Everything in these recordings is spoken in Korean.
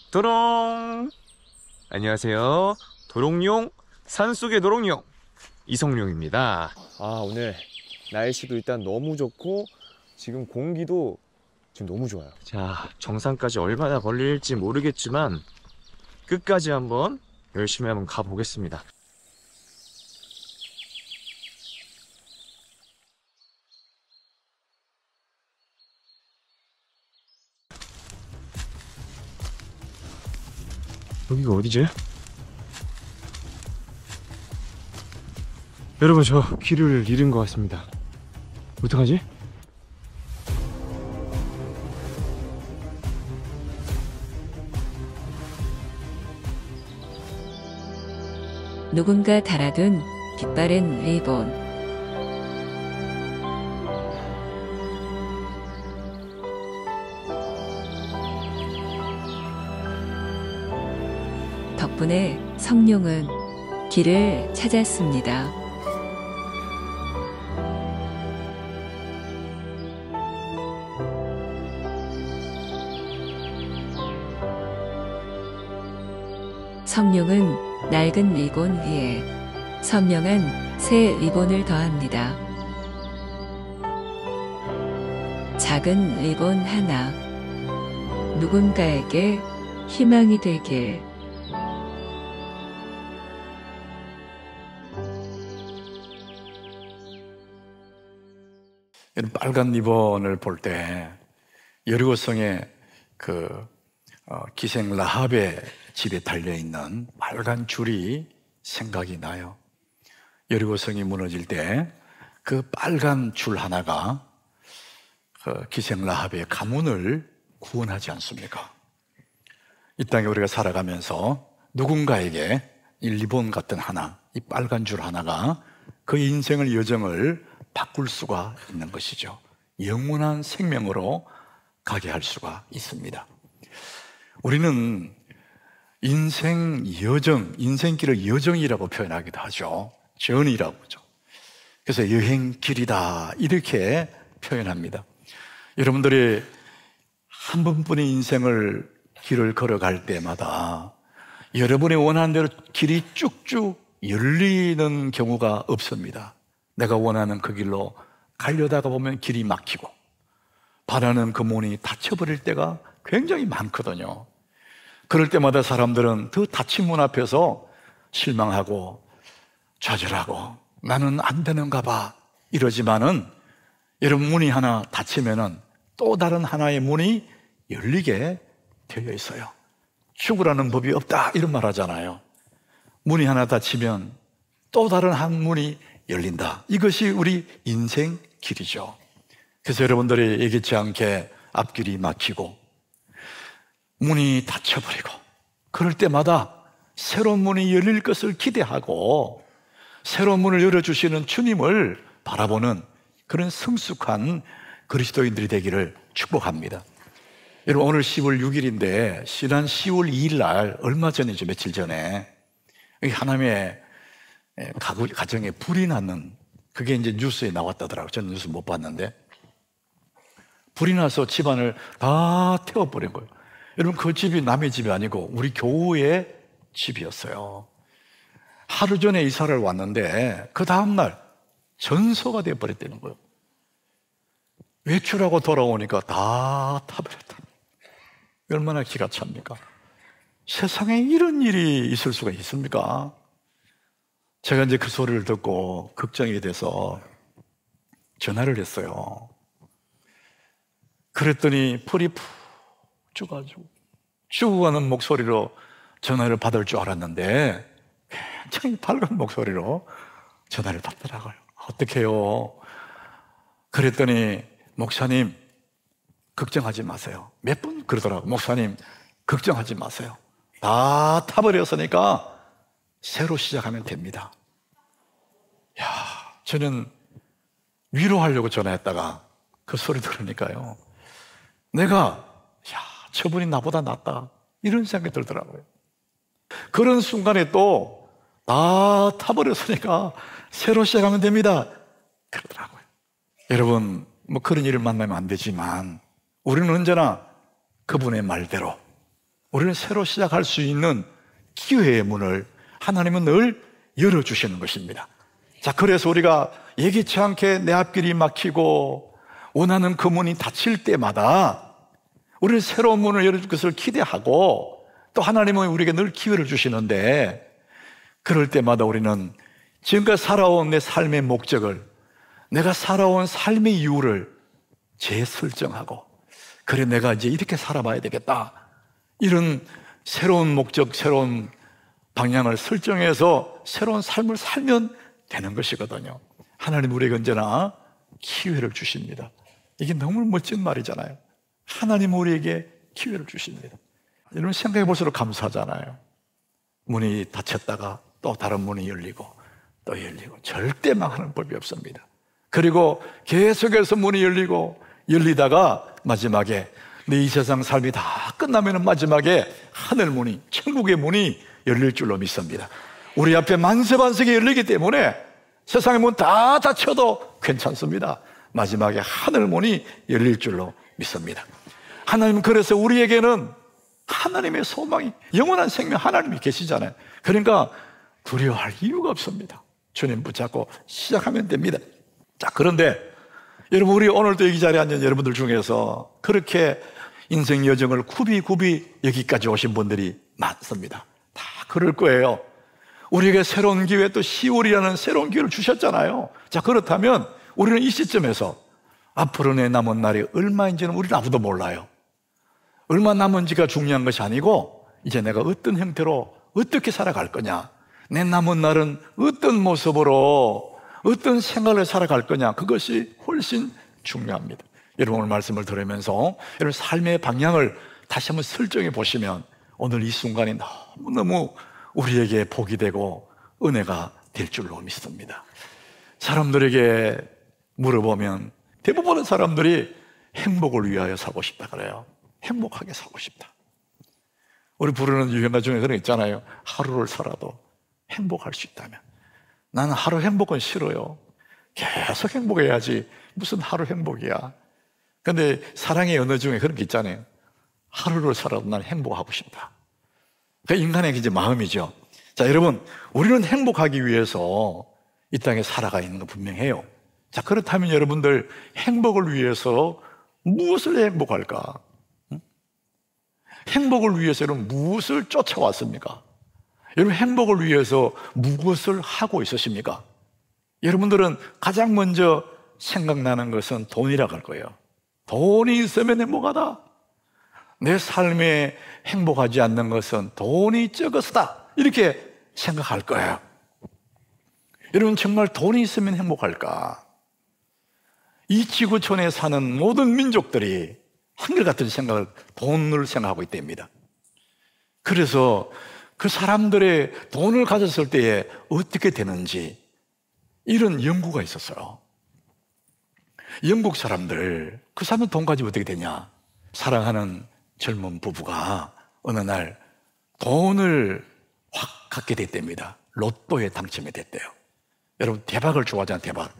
도롱! 안녕하세요. 도롱뇽, 산속의 도롱뇽, 이성룡입니다. 오늘 날씨도 일단 너무 좋고, 지금 공기도 지금 너무 좋아요. 자, 정상까지 얼마나 걸릴지 모르겠지만, 끝까지 열심히 한번 가보겠습니다. 여기가 어디지? 여러분, 저 길을 잃은 것 같습니다. 어떡하지? 누군가 달아둔 빛바랜 리본. 덕분에 성룡은 길을 찾았습니다. 성룡은 낡은 리본 위에 선명한 새 리본을 더합니다. 작은 리본 하나, 누군가에게 희망이 되길. 이런 빨간 리본을 볼 때 여리고성의 기생 라합의 집에 달려있는 빨간 줄이 생각이 나요. 여리고성이 무너질 때 그 빨간 줄 하나가 기생 라합의 가문을 구원하지 않습니까? 이 땅에 우리가 살아가면서 누군가에게 이 리본 같은 하나, 이 빨간 줄 하나가 그 인생의 여정을 바꿀 수가 있는 것이죠. 영원한 생명으로 가게 할 수가 있습니다. 우리는 인생 여정, 인생길을 여정이라고 표현하기도 하죠. journey라고 하죠. 그래서 여행길이다 이렇게 표현합니다. 여러분들이 한 번뿐인 인생을 길을 걸어갈 때마다 여러분이 원하는 대로 길이 쭉쭉 열리는 경우가 없습니다. 내가 원하는 그 길로 가려다가 보면 길이 막히고 바라는 그 문이 닫혀버릴 때가 굉장히 많거든요. 그럴 때마다 사람들은 그 닫힌 문 앞에서 실망하고 좌절하고 나는 안 되는가 봐 이러지만은 여러분, 문이 하나 닫히면은 또 다른 하나의 문이 열리게 되어 있어요. 죽으라는 법이 없다 이런 말 하잖아요. 문이 하나 닫히면 또 다른 한 문이 열린다. 이것이 우리 인생 길이죠. 그래서 여러분들이 예기치 않게 앞길이 막히고 문이 닫혀버리고 그럴 때마다 새로운 문이 열릴 것을 기대하고 새로운 문을 열어주시는 주님을 바라보는 그런 성숙한 그리스도인들이 되기를 축복합니다. 여러분, 오늘 10월 6일인데 지난 10월 2일 날 얼마 전이죠. 며칠 전에 하나님의 가정에 불이 났는, 그게 이제 뉴스에 나왔다더라고요. 저는 뉴스 못 봤는데 불이 나서 집안을 다 태워버린 거예요. 여러분, 그 집이 남의 집이 아니고 우리 교우의 집이었어요. 하루 전에 이사를 왔는데 그 다음날 전소가 되어버렸다는 거예요. 외출하고 돌아오니까 다 타버렸다. 얼마나 기가 찹니까? 세상에 이런 일이 있을 수가 있습니까? 제가 이제 그 소리를 듣고 걱정이 돼서 전화를 했어요. 그랬더니 불이 푹 쪄가지고 죽어가는 목소리로 전화를 받을 줄 알았는데 굉장히 밝은 목소리로 전화를 받더라고요. 어떡해요? 그랬더니 목사님 걱정하지 마세요. 몇 번 그러더라고요. 목사님 걱정하지 마세요. 다 타버렸으니까 새로 시작하면 됩니다. 야, 저는 위로하려고 전화했다가 그 소리 들으니까요, 내가 저분이 나보다 낫다 이런 생각이 들더라고요. 그런 순간에 또 다 타버렸으니까 새로 시작하면 됩니다 그러더라고요. 여러분, 뭐 그런 일을 만나면 안 되지만 우리는 언제나 그분의 말대로 우리는 새로 시작할 수 있는 기회의 문을 하나님은 늘 열어주시는 것입니다. 자, 그래서 우리가 예기치 않게 내 앞길이 막히고 원하는 그 문이 닫힐 때마다 우리는 새로운 문을 열어줄 것을 기대하고, 또 하나님은 우리에게 늘 기회를 주시는데, 그럴 때마다 우리는 지금까지 살아온 내 삶의 목적을, 내가 살아온 삶의 이유를 재설정하고, 그래 내가 이제 이렇게 살아봐야 되겠다, 이런 새로운 목적, 새로운 방향을 설정해서 새로운 삶을 살면 되는 것이거든요. 하나님 우리에게 언제나 기회를 주십니다. 이게 너무 멋진 말이잖아요. 하나님 우리에게 기회를 주십니다. 여러분 생각해 볼수록 감사하잖아요. 문이 닫혔다가 또 다른 문이 열리고 또 열리고, 절대 망하는 법이 없습니다. 그리고 계속해서 문이 열리고 열리다가 마지막에 내 이 세상 삶이 다 끝나면 마지막에 하늘 문이, 천국의 문이 열릴 줄로 믿습니다. 우리 앞에 만세반석이 열리기 때문에 세상의 문 다 닫혀도 괜찮습니다. 마지막에 하늘 문이 열릴 줄로 믿습니다. 하나님은 그래서 우리에게는 하나님의 소망이, 영원한 생명 하나님이 계시잖아요. 그러니까 두려워할 이유가 없습니다. 주님 붙잡고 시작하면 됩니다. 자, 그런데 여러분, 우리 오늘도 이 자리에 앉은 여러분들 중에서 그렇게 인생 여정을 굽이 여기까지 오신 분들이 많습니다. 다 그럴 거예요. 우리에게 새로운 기회, 또 10월이라는 새로운 기회를 주셨잖아요. 자, 그렇다면 우리는 이 시점에서 앞으로 내 남은 날이 얼마인지는 우리는 아무도 몰라요. 얼마 남은지가 중요한 것이 아니고, 이제 내가 어떤 형태로 어떻게 살아갈 거냐, 내 남은 날은 어떤 모습으로 어떤 생활을 살아갈 거냐, 그것이 훨씬 중요합니다. 여러분, 오늘 말씀을 들으면서 여러분 삶의 방향을 다시 한번 설정해 보시면 오늘 이 순간이 너무너무 우리에게 복이 되고 은혜가 될 줄로 믿습니다. 사람들에게 물어보면 대부분의 사람들이 행복을 위하여 살고 싶다 그래요. 행복하게 살고 싶다. 우리 부르는 유행가 중에 그런 거 있잖아요. 하루를 살아도 행복할 수 있다면. 나는 하루 행복은 싫어요. 계속 행복해야지. 무슨 하루 행복이야. 근데 사랑의 언어 중에 그런 게 있잖아요. 하루를 살아도 난 행복하고 싶다. 그게 인간의 이제 마음이죠. 자, 여러분, 우리는 행복하기 위해서 이 땅에 살아가 있는 거 분명해요. 자, 그렇다면 여러분들 행복을 위해서 무엇을 행복할까? 행복을 위해서 여러분 무엇을 쫓아왔습니까? 여러분 행복을 위해서 무엇을 하고 있으십니까? 여러분들은 가장 먼저 생각나는 것은 돈이라고 할 거예요. 돈이 있으면 행복하다. 내 삶에 행복하지 않는 것은 돈이 적어서다, 이렇게 생각할 거예요. 여러분 정말 돈이 있으면 행복할까? 이 지구촌에 사는 모든 민족들이 한결같은 생각을, 돈을 생각하고 있답니다. 그래서 그 사람들의 돈을 가졌을 때에 어떻게 되는지 이런 연구가 있었어요. 영국 사람들, 그 사람은 돈 가지고 어떻게 되냐? 사랑하는 젊은 부부가 어느 날 돈을 확 갖게 됐답니다. 로또에 당첨이 됐대요. 여러분 대박을 좋아하잖아요. 대박.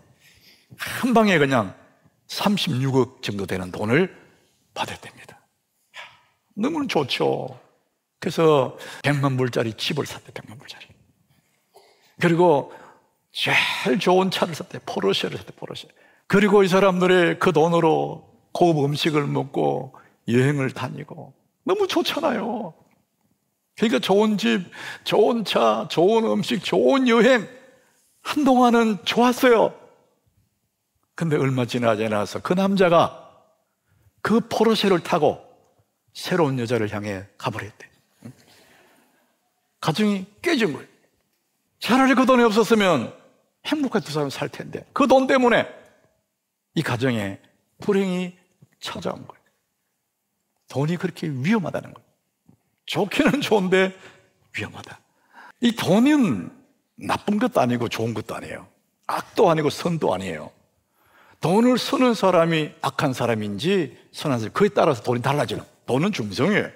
한 방에 그냥 36억 정도 되는 돈을 받았답니다. 너무 좋죠. 그래서 100만 불짜리 집을 샀대. 100만 불짜리. 그리고 제일 좋은 차를 샀대. 포르쉐를 샀대. 포르쉐. 그리고 이 사람들의 그 돈으로 고급 음식을 먹고 여행을 다니고 너무 좋잖아요. 그러니까 좋은 집, 좋은 차, 좋은 음식, 좋은 여행, 한동안은 좋았어요. 근데 얼마 지나지 나서 그 남자가 그 포르쉐를 타고 새로운 여자를 향해 가버렸대. 가정이 깨진 거예요. 차라리 그 돈이 없었으면 행복하게 두 사람이 살 텐데 그 돈 때문에 이 가정에 불행이 찾아온 거예요. 돈이 그렇게 위험하다는 거예요. 좋기는 좋은데 위험하다. 이 돈은 나쁜 것도 아니고 좋은 것도 아니에요. 악도 아니고 선도 아니에요. 돈을 쓰는 사람이 악한 사람인지 선한 사람인지 그에 따라서 돈이 달라지는, 돈은 중성이에요.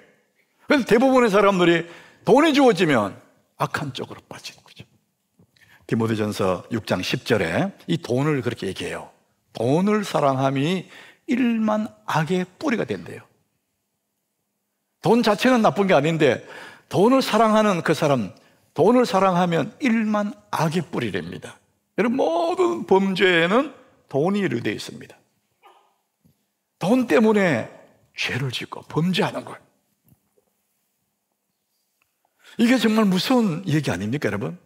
그래서 대부분의 사람들이 돈이 주어지면 악한 쪽으로 빠지는 거죠. 디모데전서 6장 10절에 이 돈을 그렇게 얘기해요. 돈을 사랑함이 일만 악의 뿌리가 된대요. 돈 자체는 나쁜 게 아닌데 돈을 사랑하는 그 사람, 돈을 사랑하면 일만 악의 뿌리랍니다. 여러분, 모든 범죄에는 돈이 이루어져 있습니다. 돈 때문에 죄를 짓고 범죄하는 거예요. 이게 정말 무서운 얘기 아닙니까, 여러분?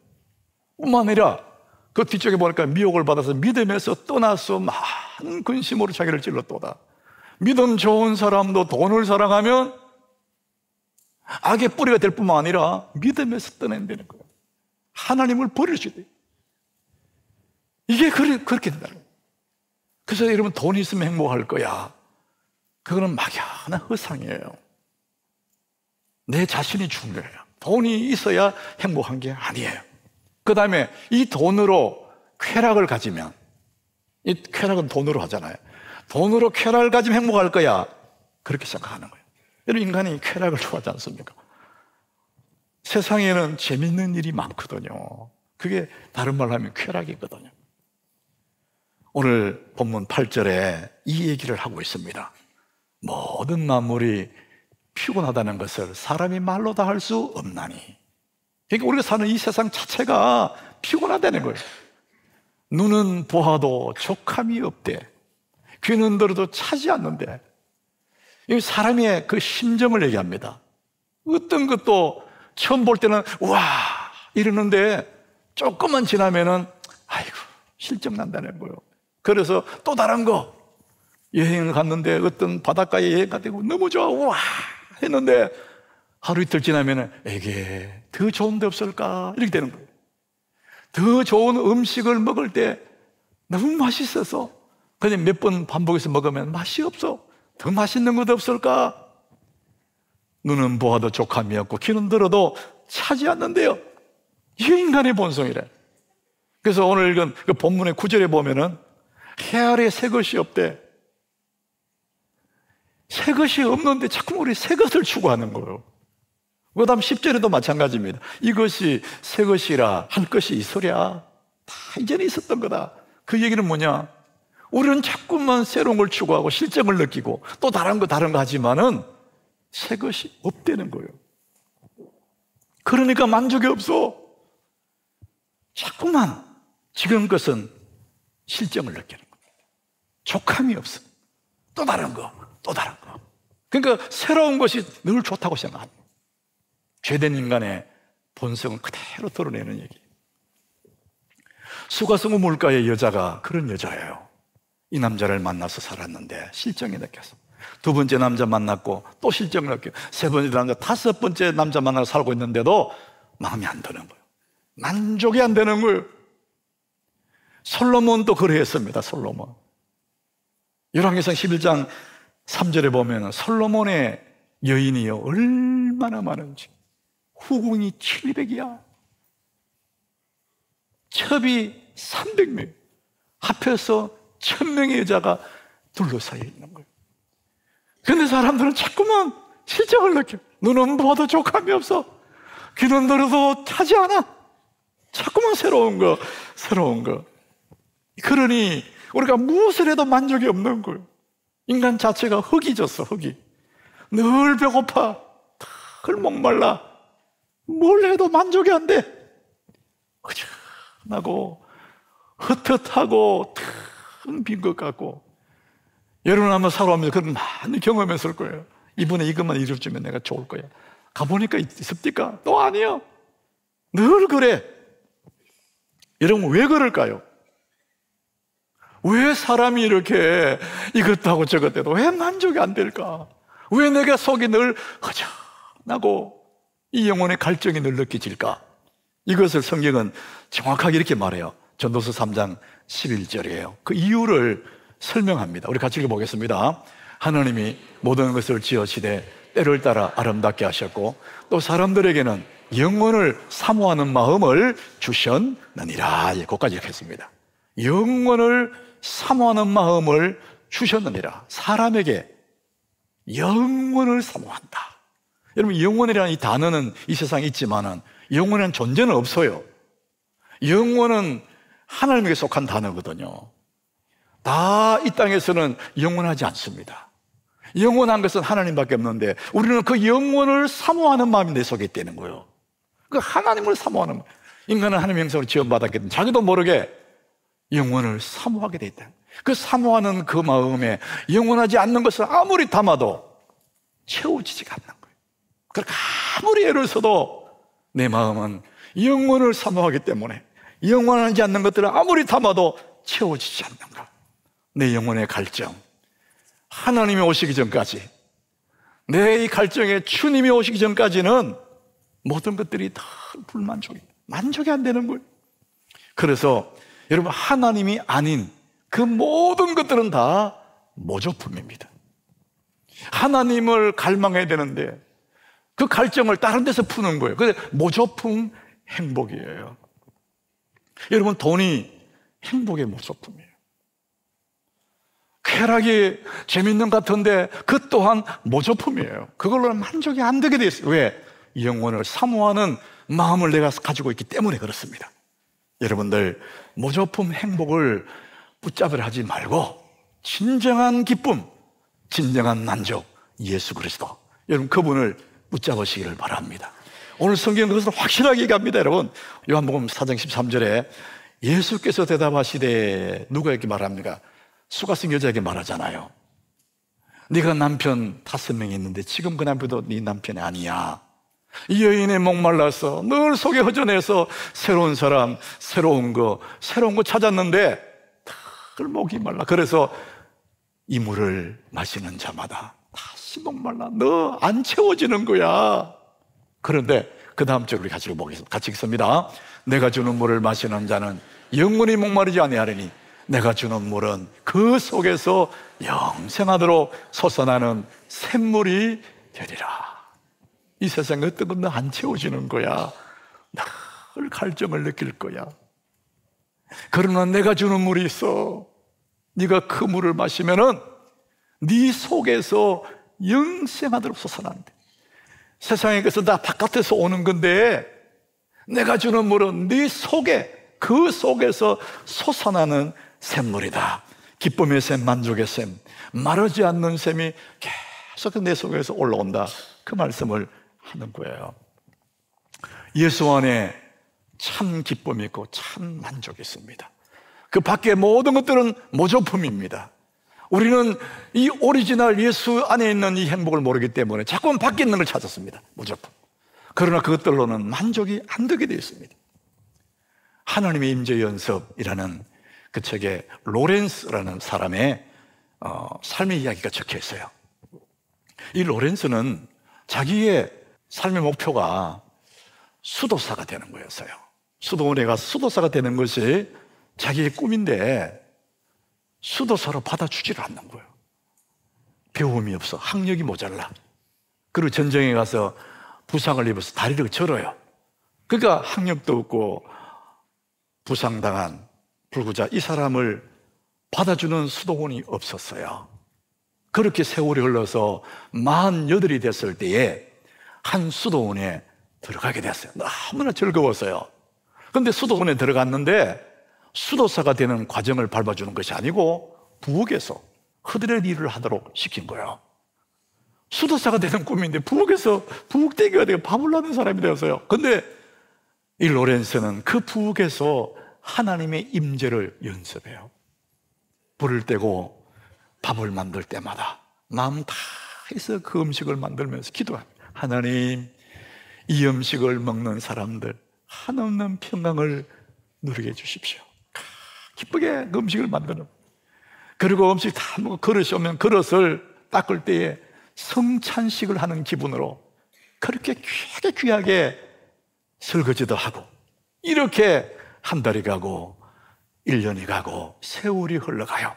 뿐만 아니라 그 뒤쪽에 보니까 미혹을 받아서 믿음에서 떠나서 많은 근심으로 자기를 찔렀도다. 믿음 좋은 사람도 돈을 사랑하면 악의 뿌리가 될 뿐만 아니라 믿음에서 떠난다는 거예요. 하나님을 버릴 수 있대요. 이게 그렇게 된다는 거예요. 그래서 여러분, 돈이 있으면 행복할 거야. 그거는 막연한 허상이에요. 내 자신이 중요해요. 돈이 있어야 행복한 게 아니에요. 그 다음에 이 돈으로 쾌락을 가지면, 이 쾌락은 돈으로 하잖아요. 돈으로 쾌락을 가지면 행복할 거야. 그렇게 생각하는 거예요. 여러분, 인간이 쾌락을 좋아하지 않습니까? 세상에는 재밌는 일이 많거든요. 그게 다른 말로 하면 쾌락이거든요. 오늘 본문 8절에 이 얘기를 하고 있습니다. 모든 만물이 피곤하다는 것을 사람이 말로 다 할 수 없나니. 그러니까 우리가 사는 이 세상 자체가 피곤하다는 거예요. 눈은 보아도 족함이 없대. 귀는 들어도 차지 않는데. 이 사람의 그 심정을 얘기합니다. 어떤 것도 처음 볼 때는 와 이러는데 조금만 지나면은 아이고 실증 난다는 거예요. 그래서 또 다른 거, 여행을 갔는데 어떤 바닷가에 여행 가고 너무 좋아 와 했는데 하루 이틀 지나면은 에게 더 좋은 데 없을까 이렇게 되는 거예요. 더 좋은 음식을 먹을 때 너무 맛있어서 그냥 몇 번 반복해서 먹으면 맛이 없어. 더 맛있는 것 없을까? 눈은 보아도 족함이 없고 귀는 들어도 차지 않는데요. 이게 인간의 본성이래. 그래서 오늘 읽은 그 본문의 9절에 보면은 해 아래 새 것이 없대. 새 것이 없는데 자꾸 우리 새 것을 추구하는 거예요. 그 다음 10절에도 마찬가지입니다. 이것이 새 것이라 할 것이 있으랴. 다 이전에 있었던 거다. 그 얘기는 뭐냐? 우리는 자꾸만 새로운 걸 추구하고 실증을 느끼고 또 다른 거 하지만은 새 것이 없다는 거예요. 그러니까 만족이 없어. 자꾸만 지금 것은 실증을 느끼는 겁니다. 족함이 없어. 또 다른 거. 그러니까 새로운 것이 늘 좋다고 생각합니다. 죄된 인간의 본성을 그대로 드러내는 얘기. 수가성우 물가의 여자가 그런 여자예요. 이 남자를 만나서 살았는데 실정이 느껴서 두 번째 남자 만났고 또 실정을 느껴. 세 번째 남자, 다섯 번째 남자 만나서 살고 있는데도 마음이 안 드는 거예요. 만족이 안 되는 거예요. 솔로몬도 그랬습니다. 솔로몬. 열왕기상 11장 3절에 보면 솔로몬의 여인이요 얼마나 많은지. 후궁이 700이야. 첩이 300명. 합해서 1000명의 여자가 둘러싸여 있는 거예요. 근데 사람들은 자꾸만 실정을 느껴. 눈은 봐도 족함이 없어. 귀는 들어도 차지 않아. 자꾸만 새로운 거. 그러니 우리가 무엇을 해도 만족이 없는 거예요. 인간 자체가 흙이 졌어, 흙이. 늘 배고파. 늘 목말라. 뭘 해도 만족이 안 돼. 허전하고 헛헛하고 텅 빈 것 같고. 여러분 한번 살아오면서 그런 많이 경험했을 거예요. 이번에 이것만 이루어주면 내가 좋을 거야. 가보니까 있습니까? 또 아니요. 늘 그래. 여러분 왜 그럴까요? 왜 사람이 이렇게 이것도 하고 저것도 해도 왜 만족이 안 될까? 왜 내가 속이 늘 허전하고 이 영혼의 갈증이 늘 느껴질까? 이것을 성경은 정확하게 이렇게 말해요. 전도서 3장 11절이에요. 그 이유를 설명합니다. 우리 같이 읽어보겠습니다. 하나님이 모든 것을 지으시되 때를 따라 아름답게 하셨고 또 사람들에게는 영원을 사모하는 마음을 주셨느니라. 거기까지 이렇게 했습니다. 영원을 사모하는 마음을 주셨느니라. 사람에게 영원을 사모한다. 여러분 영원이라는 이 단어는 이 세상에 있지만은 영원이라는 존재는 없어요. 영원은 하나님에게 속한 단어거든요. 다 이 땅에서는 영원하지 않습니다. 영원한 것은 하나님밖에 없는데 우리는 그 영원을 사모하는 마음이 내 속에 있다는 거예요. 그 하나님을 사모하는, 인간은 하나님의 형상으로 지원받았기 때문에 자기도 모르게 영원을 사모하게 돼 있다. 그 사모하는 그 마음에 영원하지 않는 것을 아무리 담아도 채워지지가 않는 거예요. 그러니까 아무리 애를 써도 내 마음은 영원을 사모하기 때문에 영원하지 않는 것들을 아무리 담아도 채워지지 않는가. 내 영혼의 갈증, 하나님이 오시기 전까지, 내 이 갈증에 주님이 오시기 전까지는 모든 것들이 다 만족이 안 되는 거예요. 그래서 여러분, 하나님이 아닌 그 모든 것들은 다 모조품입니다. 하나님을 갈망해야 되는데 그 갈증을 다른 데서 푸는 거예요. 그게 모조품 행복이에요. 여러분, 돈이 행복의 모조품이에요. 쾌락이 재밌는 것 같은데 그 또한 모조품이에요. 그걸로는 만족이 안 되게 돼 있어요. 왜? 영혼을 사모하는 마음을 내가 가지고 있기 때문에 그렇습니다. 여러분들, 모조품 행복을 붙잡으려 하지 말고 진정한 기쁨, 진정한 만족, 예수 그리스도, 여러분 그분을 붙잡으시기를 바랍니다. 오늘 성경은 그것을 확실하게 얘기합니다. 여러분, 요한복음 4장 13절에 예수께서 대답하시되, 누구에게 말합니까? 수가성 여자에게 말하잖아요. 네가 남편 5명이 있는데 지금 그 남편도 네 남편이 아니야. 이 여인의 목말라서 늘 속에 허전해서 새로운 사람, 새로운 거 찾았는데 늘 목이 말라. 그래서 이 물을 마시는 자마다 다시 목말라. 너 안 채워지는 거야. 그런데 그 다음 절 우리 같이 읽습니다. 내가 주는 물을 마시는 자는 영원히 목마르지 아니하리니 내가 주는 물은 그 속에서 영생하도록 솟아나는 샘물이 되리라. 이 세상에 어떤 건 안 채워지는 거야. 늘 갈증을 느낄 거야. 그러나 내가 주는 물이 있어. 네가 그 물을 마시면은 네 속에서 영생하도록 솟아나는데, 세상에 그래서 다 바깥에서 오는 건데 내가 주는 물은 네 속에, 그 속에서 솟아나는 샘물이다. 기쁨의 샘, 만족의 샘, 마르지 않는 샘이 계속 내 속에서 올라온다. 그 말씀을 하는 거예요. 예수 안에 참 기쁨이 있고 참 만족이 있습니다. 그 밖에 모든 것들은 모조품입니다. 우리는 이 오리지널 예수 안에 있는 이 행복을 모르기 때문에 자꾸만 밖에 있는 걸 찾았습니다. 모조품. 그러나 그것들로는 만족이 안 되게 되어 있습니다. 하나님의 임재 연습이라는 그 책에 로렌스라는 사람의 삶의 이야기가 적혀 있어요. 이 로렌스는 자기의 삶의 목표가 수도사가 되는 거였어요. 수도원에 가서 수도사가 되는 것이 자기의 꿈인데 수도사로 받아주지를 않는 거예요. 배움이 없어, 학력이 모자라. 그리고 전쟁에 가서 부상을 입어서 다리를 절어요. 그러니까 학력도 없고 부상당한 불구자, 이 사람을 받아주는 수도원이 없었어요. 그렇게 세월이 흘러서 48이 됐을 때에 한 수도원에 들어가게 됐어요. 너무나 즐거웠어요. 그런데 수도원에 들어갔는데 수도사가 되는 과정을 밟아주는 것이 아니고 부엌에서 그들의 일을 하도록 시킨 거예요. 수도사가 되는 꿈인데 부엌에서 부엌대기가 되고 밥을 하는 사람이 되었어요. 그런데 이 로렌스는 그 부엌에서 하나님의 임재를 연습해요. 불을 떼고 밥을 만들 때마다 마음 다해서 그 음식을 만들면서 기도합니다. 하나님, 이 음식을 먹는 사람들 한없는 평강을 누리게 해주십시오. 기쁘게 그 음식을 만드는, 그리고 음식 다 먹고 그릇이 오면 그릇을 닦을 때에 성찬식을 하는 기분으로 그렇게 귀하게 설거지도 하고, 이렇게 한 달이 가고 1년이 가고 세월이 흘러가요.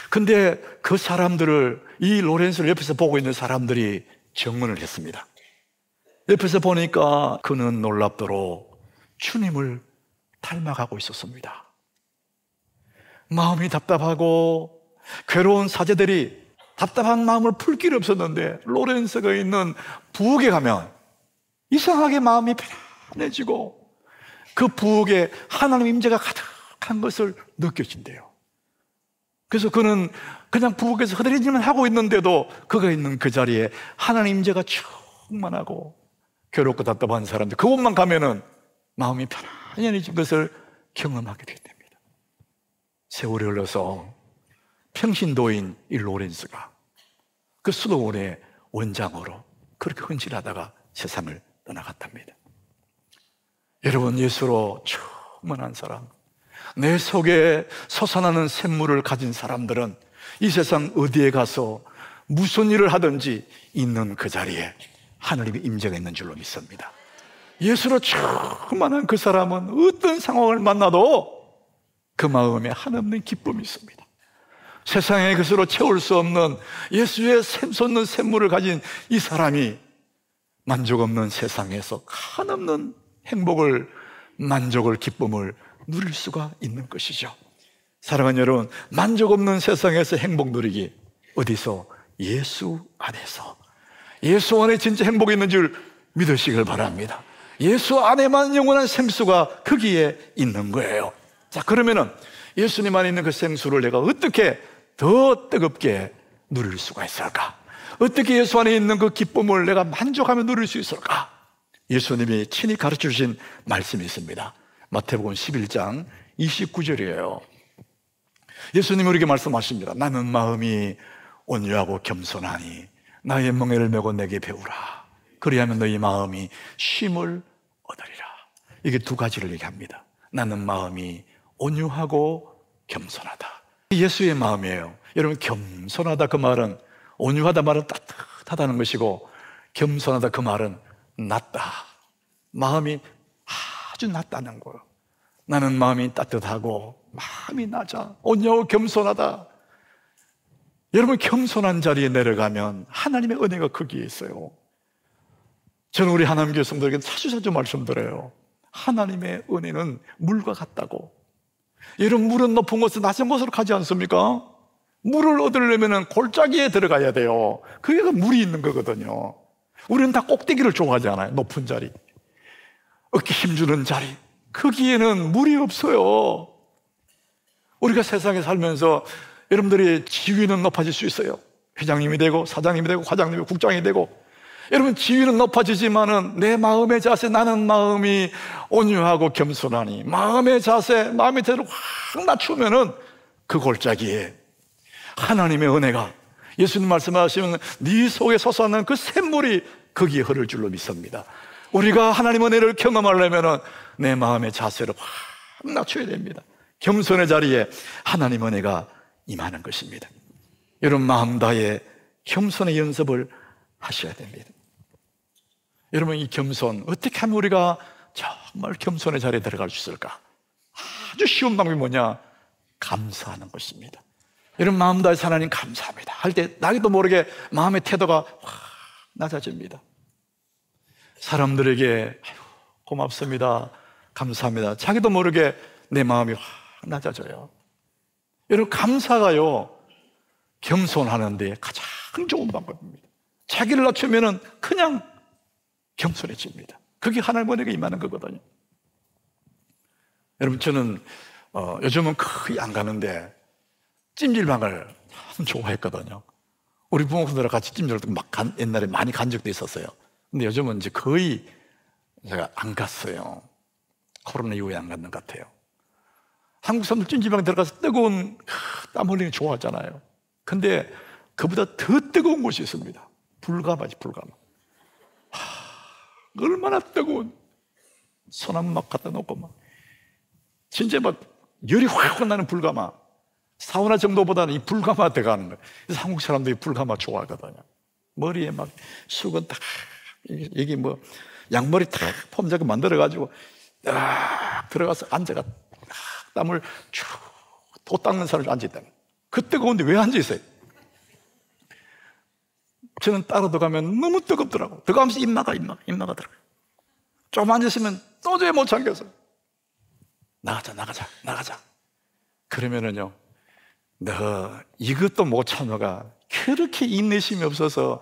근데 그 사람들을, 이 로렌스를 옆에서 보고 있는 사람들이 증언을 했습니다. 옆에서 보니까 그는 놀랍도록 주님을 닮아가고 있었습니다. 마음이 답답하고 괴로운 사제들이 답답한 마음을 풀 길이 없었는데 로렌스가 있는 부엌에 가면 이상하게 마음이 편안해지고 그 부엌에 하나님 임재가 가득한 것을 느껴진대요. 그래서 그는 그냥 부엌에서 흐드러지만 하고 있는데도 그가 있는 그 자리에 하나님 임재가 충만하고 괴롭고 답답한 사람들 그곳만 가면은 마음이 편안해진 것을 경험하게 되게 됩니다. 세월이 흘러서 평신도인 이 로렌스가 그 수도원의 원장으로 그렇게 헌신하다가 세상을 떠나갔답니다. 여러분, 예수로 충만한 사람, 내 속에 솟아나는 샘물을 가진 사람들은 이 세상 어디에 가서 무슨 일을 하든지 있는 그 자리에 하나님의 임재가 있는 줄로 믿습니다. 예수로 충만한 그 사람은 어떤 상황을 만나도 그 마음에 한없는 기쁨이 있습니다. 세상의 것으로 채울 수 없는 예수의 샘솟는 샘물을 가진 이 사람이 만족 없는 세상에서 한없는 행복을, 만족을, 기쁨을 누릴 수가 있는 것이죠. 사랑하는 여러분, 만족 없는 세상에서 행복 누리기 어디서? 예수 안에서. 예수 안에 진짜 행복이 있는 줄 믿으시길 바랍니다. 예수 안에만 영원한 생수가 거기에 있는 거예요. 자, 그러면은 예수님 안에 있는 그 생수를 내가 어떻게 더 뜨겁게 누릴 수가 있을까? 어떻게 예수 안에 있는 그 기쁨을 내가 만족하며 누릴 수 있을까? 예수님이 친히 가르쳐 주신 말씀이 있습니다. 마태복음 11장 29절이에요. 예수님이 우리에게 말씀하십니다. 나는 마음이 온유하고 겸손하니 나의 멍에를 메고 내게 배우라. 그리하면 너희 마음이 쉼을 얻으리라. 이게 두 가지를 얘기합니다. 나는 마음이 온유하고 겸손하다. 예수의 마음이에요. 여러분, 겸손하다 그 말은, 온유하다 말은 따뜻하다는 것이고, 겸손하다 그 말은 낮다, 마음이 아주 낮다는 거예요. 나는 마음이 따뜻하고 마음이 낮아, 온유하고 겸손하다. 여러분, 겸손한 자리에 내려가면 하나님의 은혜가 거기에 있어요. 저는 우리 하나님 교회 성도에게 자주 말씀드려요. 하나님의 은혜는 물과 같다고. 여러분, 물은 높은 곳에서 낮은 곳으로 가지 않습니까? 물을 얻으려면 골짜기에 들어가야 돼요. 그게 물이 있는 거거든요. 우리는 다 꼭대기를 좋아하잖아요. 높은 자리, 어깨 힘주는 자리, 거기에는 물이 없어요. 우리가 세상에 살면서 여러분들이 지위는 높아질 수 있어요. 회장님이 되고 사장님이 되고 과장님이 국장이 되고, 여러분, 지위는 높아지지만은 내 마음의 자세, 나는 마음이 온유하고 겸손하니, 마음의 자세, 마음의 태도를 확 낮추면은 그 골짜기에 하나님의 은혜가, 예수님 말씀하시면 네 속에 솟아나는 그 샘물이 거기에 흐를 줄로 믿습니다. 우리가 하나님의 은혜를 경험하려면은 내 마음의 자세를 확 낮춰야 됩니다. 겸손의 자리에 하나님의 은혜가 임하는 것입니다. 여러분, 마음 다해 겸손의 연습을 하셔야 됩니다. 여러분, 이 겸손, 어떻게 하면 우리가 정말 겸손의 자리에 들어갈 수 있을까? 아주 쉬운 방법이 뭐냐? 감사하는 것입니다. 여러분, 마음 다해서 하나님 감사합니다 할 때 나도 모르게 마음의 태도가 확 낮아집니다. 사람들에게 고맙습니다, 감사합니다, 자기도 모르게 내 마음이 확 낮아져요. 여러분, 감사가요, 겸손하는 데 가장 좋은 방법입니다. 자기를 낮추면 그냥 겸손해집니다. 그게 하나님의 은혜가 임하는 거거든요. 여러분, 저는 요즘은 거의 안 가는데 찜질방을 참 좋아했거든요. 우리 부모님들과 같이 찜질을 옛날에 많이 간 적도 있었어요. 근데 요즘은 이제 거의 제가 안 갔어요. 코로나 이후에 안 갔는 것 같아요. 한국 사람들 찜질방 들어가서 뜨거운 땀 흘리는 거 좋아하잖아요. 근데 그보다 더 뜨거운 곳이 있습니다. 불가마지, 불가마. 얼마나 뜨거운, 손 한 막 갖다 놓고 막 진짜 막 열이 확 나는 불가마. 사우나 정도보다는 이 불가마 들어가는 거예요. 그래서 한국 사람들이 불가마 좋아하거든요. 머리에 막 수건 딱, 여기 뭐 양머리 탁 폼자고 만들어가지고 딱 들어가서 앉아가 땀을 쭉 도 닦는 사람이 앉아있다는 거예요. 그 뜨거운데 왜 앉아있어요? 저는 따로 들어가면 너무 뜨겁더라고. 들어가면서 입마가 들어가요. 좀 앉았으면 도저히 못 참겠어요. 나가자. 그러면은요, 너 이것도 못 참아가 그렇게 인내심이 없어서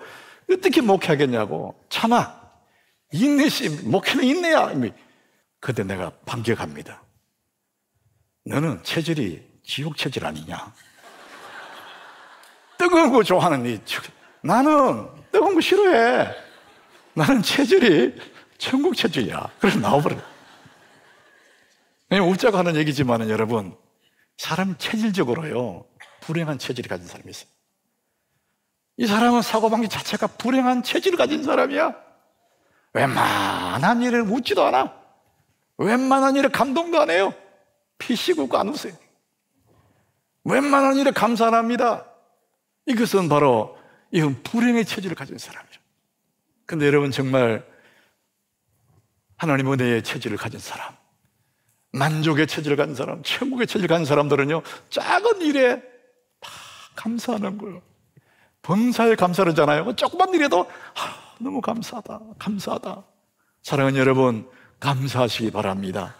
어떻게 목회하겠냐고. 참아, 인내심, 목회는 인내야. 그때 내가 반격합니다. 너는 체질이 지옥 체질 아니냐? 뜨거운 거 좋아하는 나는 뜨거운 거 싫어해. 나는 체질이 천국 체질이야. 그래서 나와버려. 웃자고 하는 얘기지만 여러분, 사람 체질적으로요 불행한 체질을 가진 사람이 있어요. 이 사람은 사고방식 자체가 불행한 체질을 가진 사람이야. 웬만한 일을 웃지도 않아. 웬만한 일에 감동도 안 해요. 피식 웃고 안 웃어요. 웬만한 일에 감사 안 합니다. 이것은 바로 이건 불행의 체질을 가진 사람이죠. 근데 여러분, 정말 하나님 은혜의 체질을 가진 사람, 만족의 체질을 가진 사람, 천국의 체질을 가진 사람들은요 작은 일에 다 감사하는 거예요. 범사에 감사를 하잖아요. 조그만 일에도 너무 감사하다, 감사하다. 사랑하는 여러분, 감사하시기 바랍니다.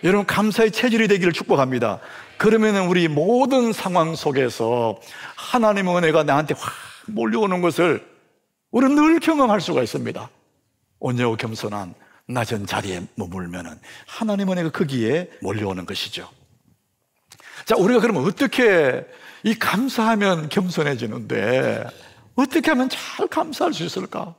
여러분, 감사의 체질이 되기를 축복합니다. 그러면 우리 모든 상황 속에서 하나님의 은혜가 나한테 확 몰려오는 것을 우리는 늘 경험할 수가 있습니다. 온유하고 겸손한 낮은 자리에 머물면 하나님의 은혜가 거기에 몰려오는 것이죠. 자, 우리가 그러면 어떻게 이 감사하면 겸손해지는데 어떻게 하면 잘 감사할 수 있을까?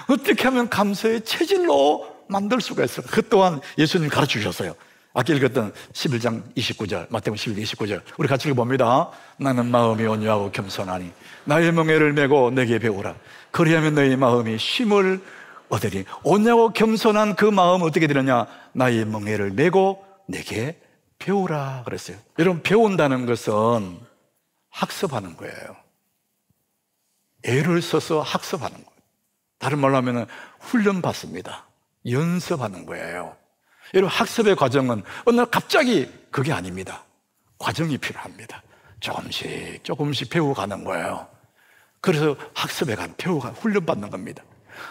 어떻게 하면 감사의 체질로 만들 수가 있을까? 그 또한 예수님이 가르쳐 주셨어요. 아까 읽었던 11장 29절, 마태복음 11장 29절, 우리 같이 읽어봅니다. 나는 마음이 온유하고 겸손하니 나의 멍에를 메고 내게 배우라. 그리하면 너희 마음이 쉼을 얻으리. 온유하고 겸손한 그 마음은 어떻게 되느냐? 나의 멍에를 메고 내게 배우라 그랬어요. 여러분, 배운다는 것은 학습하는 거예요. 애를 써서 학습하는 거예요. 다른 말로 하면 훈련받습니다. 연습하는 거예요. 여러분, 학습의 과정은 어느 날 갑자기 그게 아닙니다. 과정이 필요합니다. 조금씩 조금씩 배워가는 거예요. 그래서 학습에 간 배워가 훈련받는 겁니다.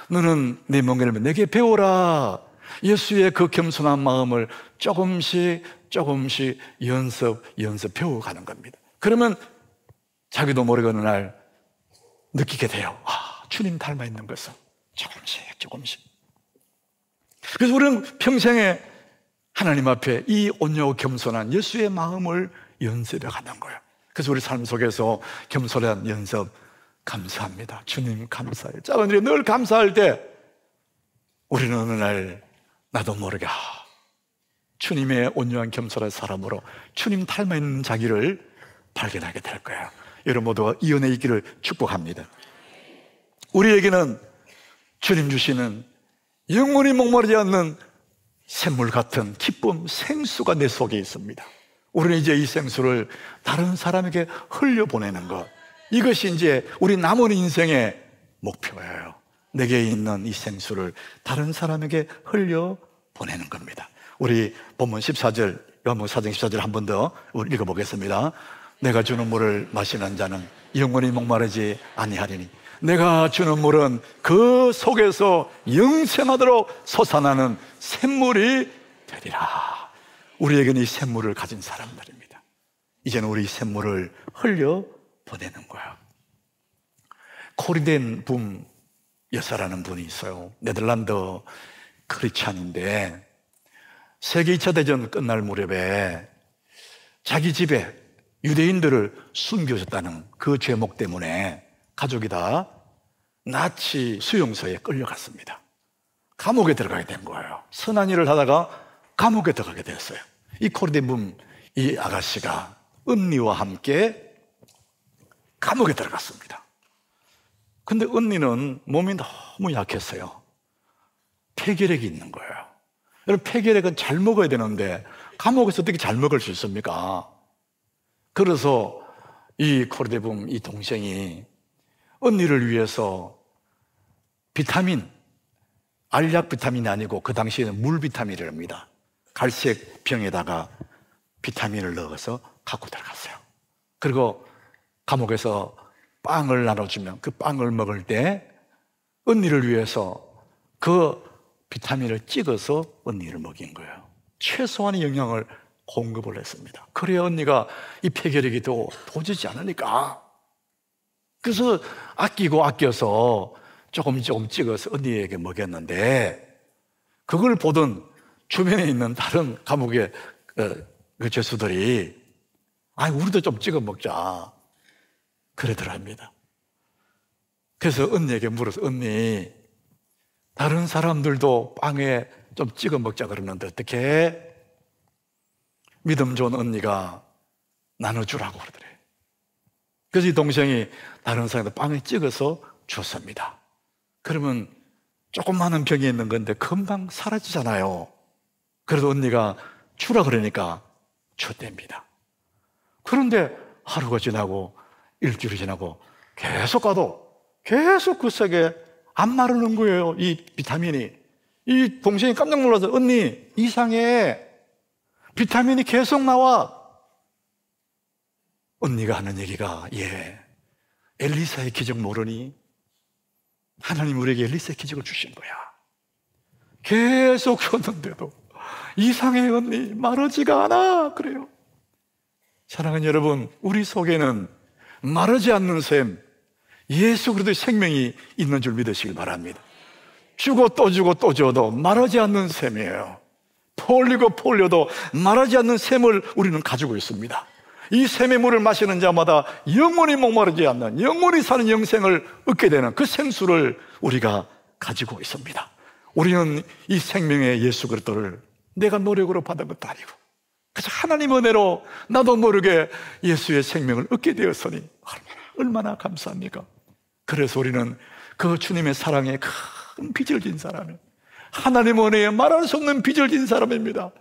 너는 내 멍에를 내게 배워라. 예수의 그 겸손한 마음을 조금씩 조금씩 연습 배워가는 겁니다. 그러면 자기도 모르게 어느 날 느끼게 돼요. 주님 닮아 있는 것을 조금씩. 그래서 우리는 평생에 하나님 앞에 이 온유하고 겸손한 예수의 마음을 연습해 가는 거예요. 그래서 우리 삶 속에서 겸손한 연습 감사합니다. 주님 감사해요. 작은 일에 늘 감사할 때 우리는 어느 날 나도 모르게 주님의 온유한 겸손한 사람으로 주님 닮아 있는 자기를 발견하게 될 거예요. 여러분 모두가 이 은혜 있기를 축복합니다. 우리에게는 주님 주시는 영원히 목마르지 않는 샘물 같은 기쁨, 생수가 내 속에 있습니다. 우리는 이제 이 생수를 다른 사람에게 흘려보내는 것, 이것이 이제 우리 남은 인생의 목표예요. 내게 있는 이 생수를 다른 사람에게 흘려보내는 겁니다. 우리 본문 14절, 요한복음 4장 14절 한 번 더 읽어보겠습니다. 내가 주는 물을 마시는 자는 영원히 목마르지 아니하리니 내가 주는 물은 그 속에서 영생하도록 솟아나는 샘물이 되리라. 우리에게는 이 샘물을 가진 사람들입니다. 이제는 우리 샘물을 흘려보내는 거예요. 코리덴 붐 여사라는 분이 있어요. 네덜란드 크리스찬인데 세계 2차 대전 끝날 무렵에 자기 집에 유대인들을 숨겨줬다는 그 죄목 때문에 가족이 다 나치 수용소에 끌려갔습니다. 감옥에 들어가게 된 거예요. 선한 일을 하다가 감옥에 들어가게 됐어요. 이 코리덴 이 아가씨가 언니와 함께 감옥에 들어갔습니다. 근데 언니는 몸이 너무 약했어요. 폐결핵이 있는 거예요. 여러분, 폐결핵은 잘 먹어야 되는데 감옥에서 어떻게 잘 먹을 수 있습니까? 그래서 이 코리덴 이 동생이 언니를 위해서 비타민, 알약 비타민이 아니고 그 당시에는 물 비타민을 합니다. 갈색 병에다가 비타민을 넣어서 갖고 들어갔어요. 그리고 감옥에서 빵을 나눠주면 그 빵을 먹을 때 언니를 위해서 그 비타민을 찍어서 언니를 먹인 거예요. 최소한의 영양을 공급을 했습니다. 그래야 언니가 이 폐결핵이 도지지 않으니까. 그래서 아껴서 조금 찍어서 언니에게 먹였는데 그걸 보던 주변에 있는 다른 감옥의 그 죄수들이 우리도 좀 찍어 먹자. 그러더랍니다. 그래서 언니에게 물어서, 언니, 다른 사람들도 빵에 좀 찍어 먹자 그러는데 어떻게? 믿음 좋은 언니가 나눠주라고 그러더래. 그래서 이 동생이 다른 사람한테 빵에 찍어서 줬습니다. 그러면 조그마한 병이 있는 건데 금방 사라지잖아요. 그래도 언니가 주라 그러니까 줬답니다. 그런데 하루가 지나고 일주일이 지나고 계속 가도 계속 그 속에 안 마르는 거예요, 이 비타민이. 이 동생이 깜짝 놀라서, 언니, 이상해. 비타민이 계속 나와. 언니가 하는 얘기가, 엘리사의 기적 모르니? 하나님 우리에게 엘리사의 기적을 주신 거야. 계속 줬는데도 이상해, 언니, 마르지가 않아. 그래요. 사랑하는 여러분, 우리 속에는 마르지 않는 샘, 예수 그리스도의 생명이 있는 줄 믿으시길 바랍니다. 주고 또 주고 또 줘도 마르지 않는 샘이에요. 퍼올리고 퍼올려도 마르지 않는 샘을 우리는 가지고 있습니다. 이 샘의 물을 마시는 자마다 영원히 목마르지 않는, 영원히 사는 영생을 얻게 되는 그 생수를 우리가 가지고 있습니다. 우리는 이 생명의 예수 그리스도를 내가 노력으로 받은 것도 아니고 그래서 하나님 은혜로 나도 모르게 예수의 생명을 얻게 되었으니 얼마나 감사합니까? 그래서 우리는 그 주님의 사랑에 큰 빚을 진 사람이에요. 하나님 은혜에 말할 수 없는 빚을 진 사람입니다.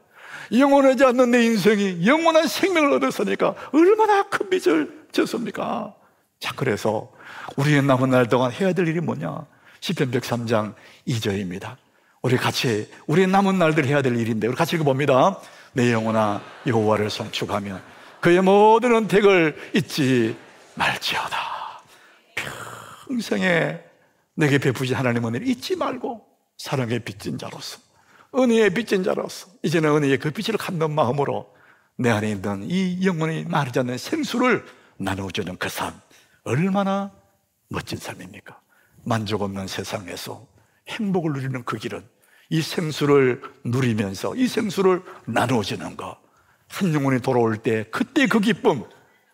영원하지 않는 내 인생이 영원한 생명을 얻었으니까 얼마나 큰 빚을 졌습니까? 자, 그래서 우리의 남은 날 동안 해야 될 일이 뭐냐? 시편 103장 2절입니다. 우리 같이 우리의 남은 날들 해야 될 일인데 우리 같이 읽어봅니다. 내 영혼아 여호와를 송축하며 그의 모든 은택을 잊지 말지어다. 평생에 내게 베푸신 하나님 은혜를 잊지 말고 사랑의 빚진 자로서, 은혜의 빚진 자로서 이제는 은혜의 그 빚을 갖는 마음으로 내 안에 있는 이 영혼이 마르지 않는 생수를 나누어주는 그 삶, 얼마나 멋진 삶입니까? 만족 없는 세상에서 행복을 누리는 그 길은 이 생수를 누리면서 이 생수를 나누어주는 것, 한 영혼이 돌아올 때 그때 그 기쁨,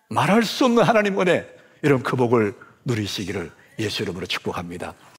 말할 수 없는 하나님 은혜, 이런 그 복을 누리시기를 예수 이름으로 축복합니다.